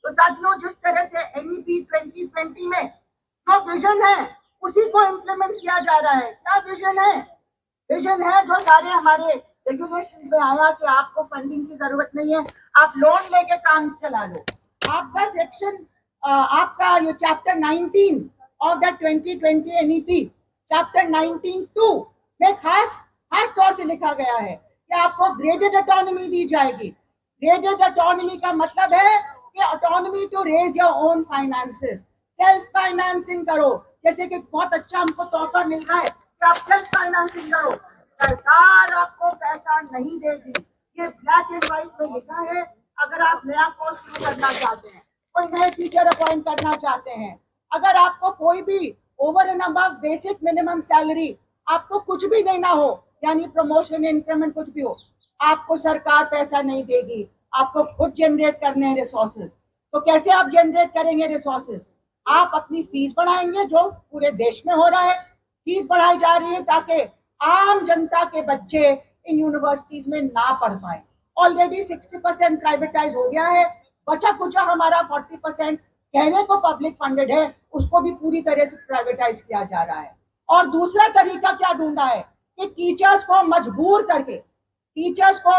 तो साथियों, जिस तरह से NEP 2020 में जो विजन है उसी को इम्प्लीमेंट किया जा रहा है। क्या विजन है? विजन है जो सारे हमारे रेगुलेशन में आया कि आपको फंडिंग की जरूरत नहीं है, आप लोन लेके काम चला लो। आपका सेक्शन आपका ये chapter 19 of the 2020 NEP chapter 19(2) में खास तौर से लिखा गया है कि आपको ग्रेडेड ऑटोनॉमी दी जाएगी। ग्रेडेड ऑटोनॉमी का मतलब है कि autonomy to raise your own finances, self financing करो। जैसे कि बहुत अच्छा हमको तोहफा मिल रहा है कि आप सेल्फ फाइनेंसिंग करो, सरकार आपको पैसा नहीं देगी। ये ब्लैक एंड व्हाइट में लिखा है। अगर आप नया कोर्स शुरू करना चाहते हैं, कोई नए टीचर अपॉइंट करना चाहते हैं, अगर आपको कोई भी over and above basic minimum salary आपको कुछ भी देना हो, यानी प्रमोशन इंक्रीमेंट कुछ भी हो, आपको सरकार पैसा नहीं देगी, आपको खुद जनरेट करने हैं रिसोर्सेज। तो कैसे आप जनरेट करेंगे रिसोर्सेज? आप अपनी फीस बढ़ाएंगे, जो पूरे देश में हो रहा है। फीस बढ़ाई जा रही है ताकि आम जनता के बच्चे इन यूनिवर्सिटीज में ना पढ़ पाए। ऑलरेडी 60% प्राइवेटाइज हो गया है, बचा कुचा हमारा 40% कहने को पब्लिक फंडेड है, उसको भी पूरी तरह से प्राइवेटाइज किया जा रहा है। और दूसरा तरीका क्या ढूंढा है कि टीचर्स को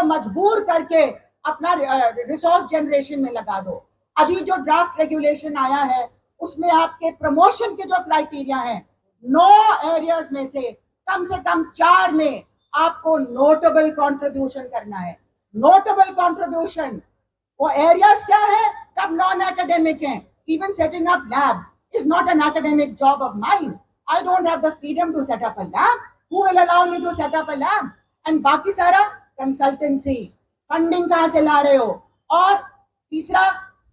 मजबूर करके अपना रिसोर्स जनरेशन में लगा दो। अभी जो ड्राफ्ट रेगुलेशन आया है उसमें आपके प्रमोशन के जो क्राइटेरिया हैं, 9 एरियाज में से कम 4 में आपको नोटेबल कंट्रीब्यूशन करना है। नोटेबल कंट्रीब्यूशन, वो एरियाज क्या है? सब नॉन एकेडमिक हैं। Even setting up labs is not an academic job of mine. I don't have the freedom to set up a lab. Who will allow me to set up a lab? And बाकी सारा consultancy, funding कहाँ से ला रहे हो? और तीसरा,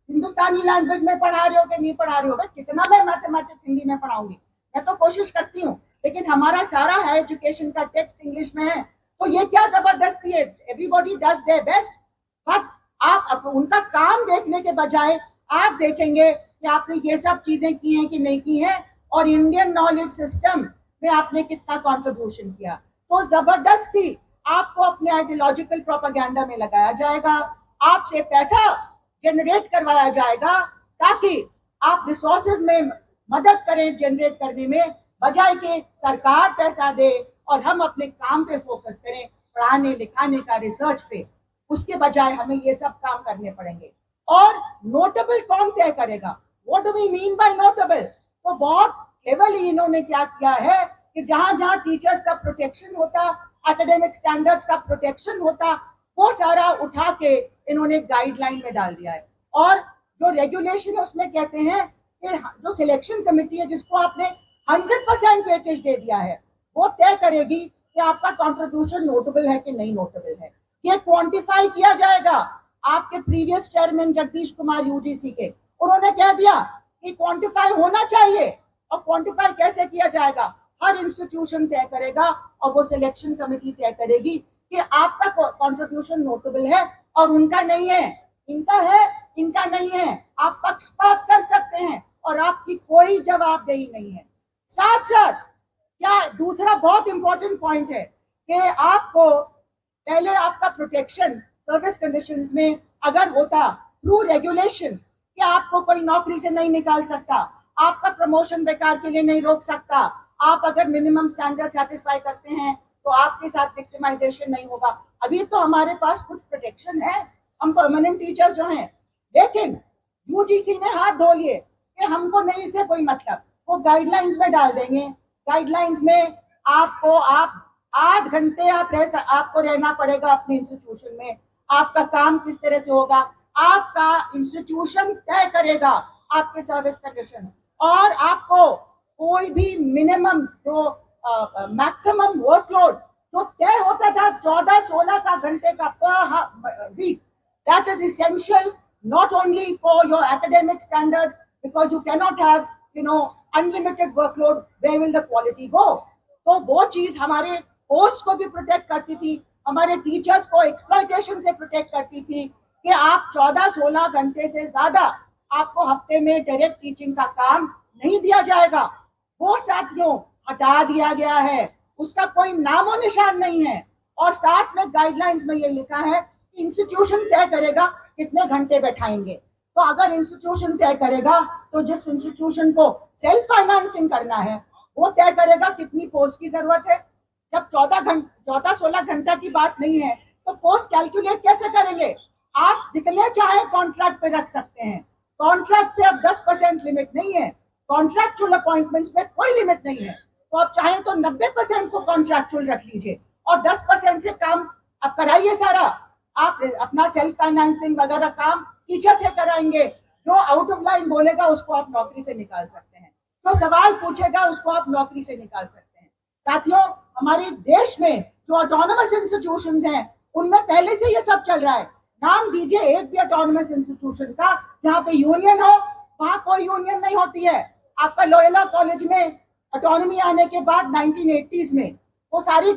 हिंदुस्तानी language में पढ़ा रहे हो कि नहीं पढ़ा रहे हो? भाई कितना मैं मैथमेटिक्स हिंदी में पढ़ाऊंगी? मैं तो कोशिश करती हूँ, लेकिन हमारा सारा है एजुकेशन का टेक्स्ट इंग्लिश में है। तो ये क्या जबरदस्ती है? Everybody does their best, but आप उनका काम देखने के बजाय आप देखेंगे कि आपने ये सब चीजें की हैं कि नहीं की हैं, और इंडियन नॉलेज सिस्टम में आपने कितना कंट्रीब्यूशन किया। तो जबरदस्ती आपको अपने आइडियोलॉजिकल प्रोपेगेंडा में लगाया जाएगा, आपसे पैसा जनरेट करवाया जाएगा ताकि आप रिसोर्सेज में मदद करें जनरेट करने में, बजाय के सरकार पैसा दे और हम अपने काम पे फोकस करें, पढ़ाने लिखाने का, रिसर्च पे। उसके बजाय हमें ये सब काम करने पड़ेंगे। और नोटेबल कौन तय करेगा? What do we mean by notable? तो बहुत क्लेवरली इन्होंने क्या किया है कि जहां जहां टीचर्स का प्रोटेक्शन होता, एकेडमिक स्टैंडर्ड्स का प्रोटेक्शन होता, वो सारा उठा के इन्होंने गाइडलाइन में डाल दिया है। और जो रेगुलेशन है उसमें कहते हैं कि जो सिलेक्शन कमेटी है, जिसको आपने 100% वेटेज दे दिया है, वो तय करेगी कि आपका कॉन्ट्रीब्यूशन नोटेबल है कि नहीं नोटेबल है। ये क्वांटिफाई किया जाएगा। आपके previous chairman Jagdish Kumar UGC के, उन्होंने कह दिया कि क्वांटिफाई होना चाहिए। और क्वांटिफाई कैसे किया जाएगा? हर इंस्टीट्यूशन तय करेगा और वो सिलेक्शन कमेटी तय करेगी कि आपका कंट्रीब्यूशन नोटेबल है और उनका नहीं है। इनका है, इनका नहीं है। आप पक्षपात कर सकते हैं और आपकी कोई जवाबदेही नहीं है। साथ साथ क्या दूसरा बहुत इंपॉर्टेंट पॉइंट है कि आपको पहले आपका प्रोटेक्शन सर्विस कंडीशंस में अगर होता थ्रू रेगुलेशन कि आपको कोई नौकरी से नहीं निकाल सकता, आपका प्रमोशन बेकार के लिए नहीं रोक सकता, आप अगर मिनिमम स्टैंडर्ड सेटिस्फाई करते हैं तो आपके साथ विक्टिमाइजेशन नहीं होगा। अभी तो हमारे पास कुछ प्रोटेक्शन है, हम परमानेंट टीचर जो हैं, लेकिन यूजीसी ने हाथ धो लिए कि हमको नहीं से कोई मतलब। वो गाइडलाइंस में डाल देंगे। गाइडलाइंस में आपको 8 घंटे आपको रहना पड़ेगा अपने इंस्टीट्यूशन में। आपका काम किस तरह से होगा, आपका इंस्टीट्यूशन तय करेगा आपके सर्विस कंडीशन। और आपको कोई भी मिनिमम जो मैक्सिमम वर्कलोड जो तय होता था 14-16 का घंटे का पर week, that is essential not only for your academic standards, because you cannot have unlimited workload. Where will the quality go? तो वो चीज हमारे पोस्ट को भी प्रोटेक्ट करती थी, हमारे टीचर्स को एक्सप्लॉयटेशन से प्रोटेक्ट करती थी कि आप 14-16 घंटे से ज्यादा आपको हफ्ते में डायरेक्ट टीचिंग का काम नहीं दिया जाएगा। वो साथियों हटा दिया गया है, उसका कोई नामो निशान नहीं है। और साथ में गाइडलाइंस में ये लिखा है कि इंस्टीट्यूशन तय करेगा कितने घंटे बैठाएंगे। तो अगर इंस्टीट्यूशन तय करेगा तो जिस इंस्टीट्यूशन को सेल्फ फाइनेंसिंग करना है वो तय करेगा कितनी पोस्ट की जरूरत है। जब 14-16 घंटा की बात नहीं है तो पोस्ट कैलकुलेट कैसे करेंगे। आप जितने चाहे कॉन्ट्रैक्ट पे रख सकते हैं, कॉन्ट्रैक्ट पे अब 10% लिमिट नहीं है, कॉन्ट्रैक्चुअल अपॉइंटमेंट्स पे कोई लिमिट नहीं है। तो आप चाहें तो 90% को कॉन्ट्रैक्चुअल रख लीजिए और 10% से काम आप कराइए सारा। आप अपना सेल्फ फाइनेंसिंग वगैरह काम टीचर से कराएंगे। जो आउट ऑफ लाइन बोलेगा उसको आप नौकरी से निकाल सकते हैं, जो सवाल पूछेगा उसको आप नौकरी से निकाल सकते हैं। साथियों, हमारे देश में जो ऑटोनोमस इंस्टीट्यूशंस हैं उनमें पहले से ये सब चल रहा है। नाम दीजिए एक भी ऑटोनोमस इंस्टीट्यूशन का जहाँ पे यूनियन हो। वहां कोई यूनियन नहीं होती है। आपका लोयोला कॉलेज में ऑटोनॉमी आने के बाद 1980s में वो सारी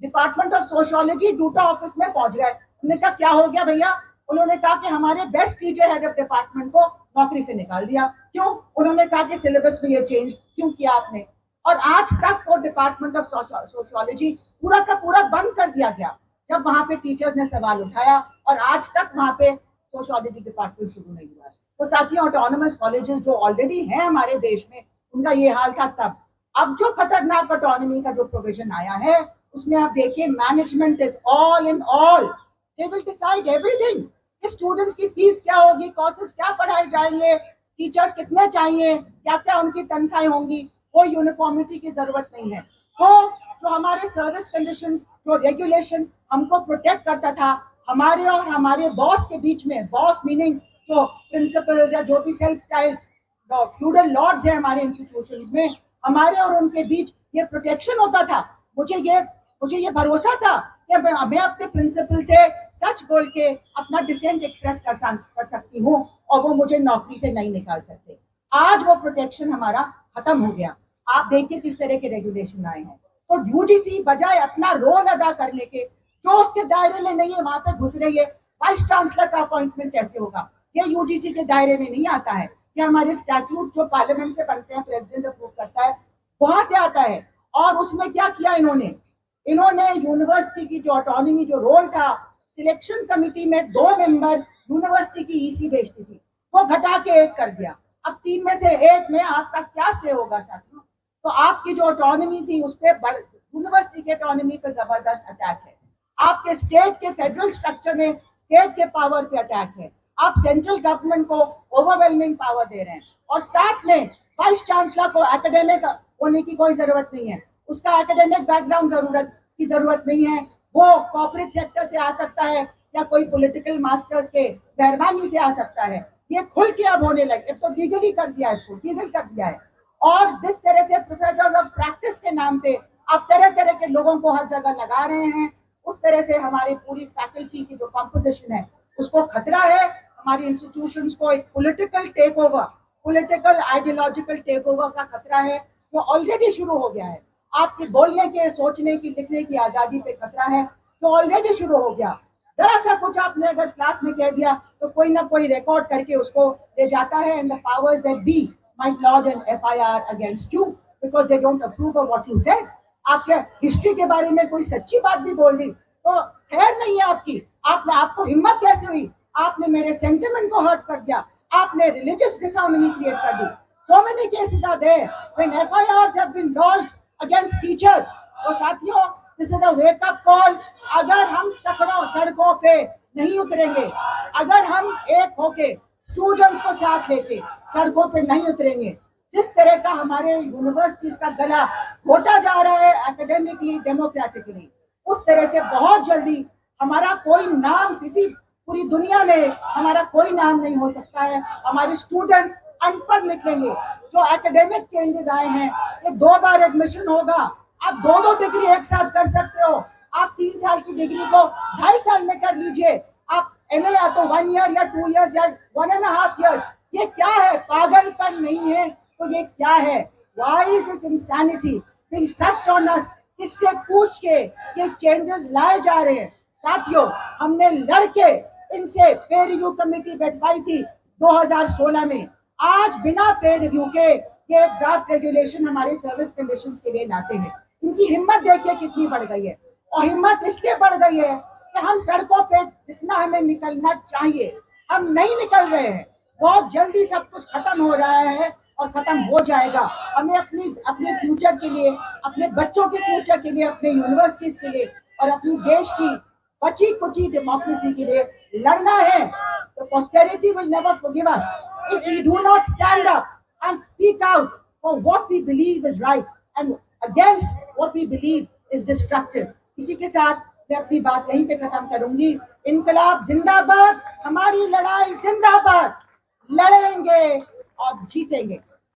department of sociology due to office में पहुंच गए। उन्होंने कहा क्या हो गया भैया। उन्होंने कहा कि हमारे best teacher head of department को नौकरी से निकाल दिया। क्यों? उन्होंने कहा कि सिलेबस में ये चेंज क्यों किया आपने। और आज तक वो डिपार्टमेंट ऑफ सोशियोलॉजी पूरा का पूरा बंद कर दिया गया जब वहां पे टीचर्स ने सवाल उठाया, और आज तक वहां पे सोशियोलॉजी डिपार्टमेंट शुरू नहीं हुआ। तो साथियों, ऑटोनोमस कॉलेजेस जो ऑलरेडी हैं हमारे देश में उनका ये हाल था तब। अब जो खतरनाक ऑटोनॉमी का जो प्रोविजन आया है उसमें आप देखिए, management is all in all, they will decide everything. Students की फीस क्या होगी, कोर्सेज क्या पढ़ाए जाएंगे, टीचर्स कितने चाहिए, क्या क्या उनकी तनख्वाहें होंगी, कोई यूनिफॉर्मिटी की जरूरत नहीं है। तो जो हमारे सर्विस कंडीशंस, जो रेगुलेशन हमको प्रोटेक्ट करता था हमारे और हमारे बॉस के बीच में, बॉस मीनिंग जो प्रिंसिपल या जो भी सेल्फ स्टाइल फ्यूडल लॉर्ड्स है हमारे इंस्टीट्यूशंस में, हमारे और उनके बीच ये प्रोटेक्शन होता था। मुझे ये भरोसा था कि मैं अपने प्रिंसिपल से सच बोल के अपना डिसेंट एक्सप्रेस कर सकती हूँ और वो मुझे नौकरी से नहीं निकाल सकते। आज वो प्रोटेक्शन हमारा खत्म हो गया। आप देखिए किस तरह के रेगुलेशन आए हैं। तो यूजीसी बजाय अपना रोल अदा करने के, जो उसके दायरे में नहीं है वहां पर घुस रही है। वाइस चांसलर का अपॉइंटमेंट कैसे होगा, ये यूजीसी के दायरे में नहीं आता है। ये हमारे स्टैट्यूट जो पार्लियामेंट से बनते हैं, प्रेसिडेंट अप्रूव करता है, वहां से आता है। और उसमें क्या किया इन्होंने यूनिवर्सिटी की जो ऑटोनॉमी, जो रोल था, सिलेक्शन कमिटी में 2 मेंबर यूनिवर्सिटी की ईसी भेजती थी, वो घटा के 1 कर दिया। अब 3 में से 1 में आपका क्या से होगा साथियों। तो आपकी जो ऑटोनॉमी थी उस पर, यूनिवर्सिटी के ऑटोनॉमी पे जबरदस्त अटैक है। आपके स्टेट के फेडरल स्ट्रक्चर में स्टेट के पावर पे अटैक है। आप सेंट्रल गवर्नमेंट को ओवरवेलमिंग पावर दे रहे हैं, और साथ में वाइस चांसलर को एकेडमिक होने की कोई जरूरत नहीं है, उसका एकेडमिक बैकग्राउंड की जरूरत नहीं है। वो कॉर्पोरेट सेक्टर से आ सकता है या कोई पॉलिटिकल मास्टर्स के मेहरबानी से आ सकता है। ये खुल के अब होने लगे, तो लीगल ही कर दिया, इसको लीगल कर दिया है। और जिस तरह से प्रोफेसर ऑफ प्रैक्टिस के नाम पे आप तरह तरह के लोगों को हर जगह लगा रहे हैं, उस तरह से हमारी पूरी फैकल्टी की जो कॉम्पोजिशन है उसको खतरा है। हमारी इंस्टीट्यूशंस को एक political take over, political ideological take over का खतरा है, जो ऑलरेडी शुरू हो गया है। आपके बोलने के, सोचने की, लिखने की आजादी पे खतरा है, जो ऑलरेडी शुरू हो गया। जरा सा कुछ आपने अगर क्लास में कह दिया तो कोई ना कोई रिकॉर्ड करके उसको ले जाता है, and the powers that be might lodge an FIR against you because they don't approve of what you said. आपके हिस्ट्री के बारे में कोई सच्ची बात भी बोल दी तो खैर नहीं है आपकी। आपको हिम्मत कैसे हुई, आपने मेरे सेंटिमेंट को हर्ट कर दिया, आपने रिलीजियस डिसहार्मनी क्रिएट कर दी। So many cases are there when FIRs have been lodged against teachers. तो साथियों, this is a wake up call। अगर हम सड़कों पे नहीं उतरेंगे, अगर हम एक होके स्टूडेंट्स को साथ लेके सड़कों पे नहीं उतरेंगे, जिस तरह का हमारे यूनिवर्सिटीज का गला घोटा जा रहा है एकेडमिकली, डेमोक्रेटिकली, उस तरह से बहुत जल्दी हमारा कोई नाम, किसी पूरी दुनिया में हमारा कोई नाम नहीं हो सकता है। हमारे स्टूडेंट्स अनपढ़ निकलेंगे। जो एकेडमिक चेंजेस आए हैं, ये 2 बार एडमिशन होगा। आप 2 डिग्री एक साथ कर सकते हो। आप 3 साल की डिग्री को 2.5 साल में कर लीजिए। आप MA या तो 1 ईयर या 2 ईयर्स या 1.5 ईयर्स। ये क्या है, पागलपन नहीं है तो ये क्या है? Why is this insanity being thrust on us? किससे पूछ के ये चेंजेस लाए जा रहे हैं? साथियों, हमने लड़के इनसे पे रिव्यू कमेटी बैठवाई थी 2016 में। आज बिना पे रिव्यू के ये ड्राफ्ट रेगुलेशन हमारे सर्विस कंडीशंस के लिए लाते हैं। इनकी हिम्मत देखिए कितनी बढ़ गई है, और हिम्मत इसलिए बढ़ गई है कि हम सड़कों पे जितना हमें निकलना चाहिए हम नहीं निकल रहे हैं। बहुत जल्दी सब कुछ खत्म हो रहा है और खत्म हो जाएगा। हमें अपने फ्यूचर के लिए, अपने बच्चों के फ्यूचर के लिए, अपने यूनिवर्सिटीज के लिए और अपनी देश की बची कुची डेमोक्रेसी के लिए लड़ना है। तो posterity will never forgive us if we do not stand up and speak out for what we believe is right and against what we believe is destructive. इसी के साथ मैं अपनी बात यहीं पे खत्म करूंगी। इनकलाब जिंदाबाद, हमारी लड़ाई जिंदाबाद, लड़ेंगे और जीतेंगे।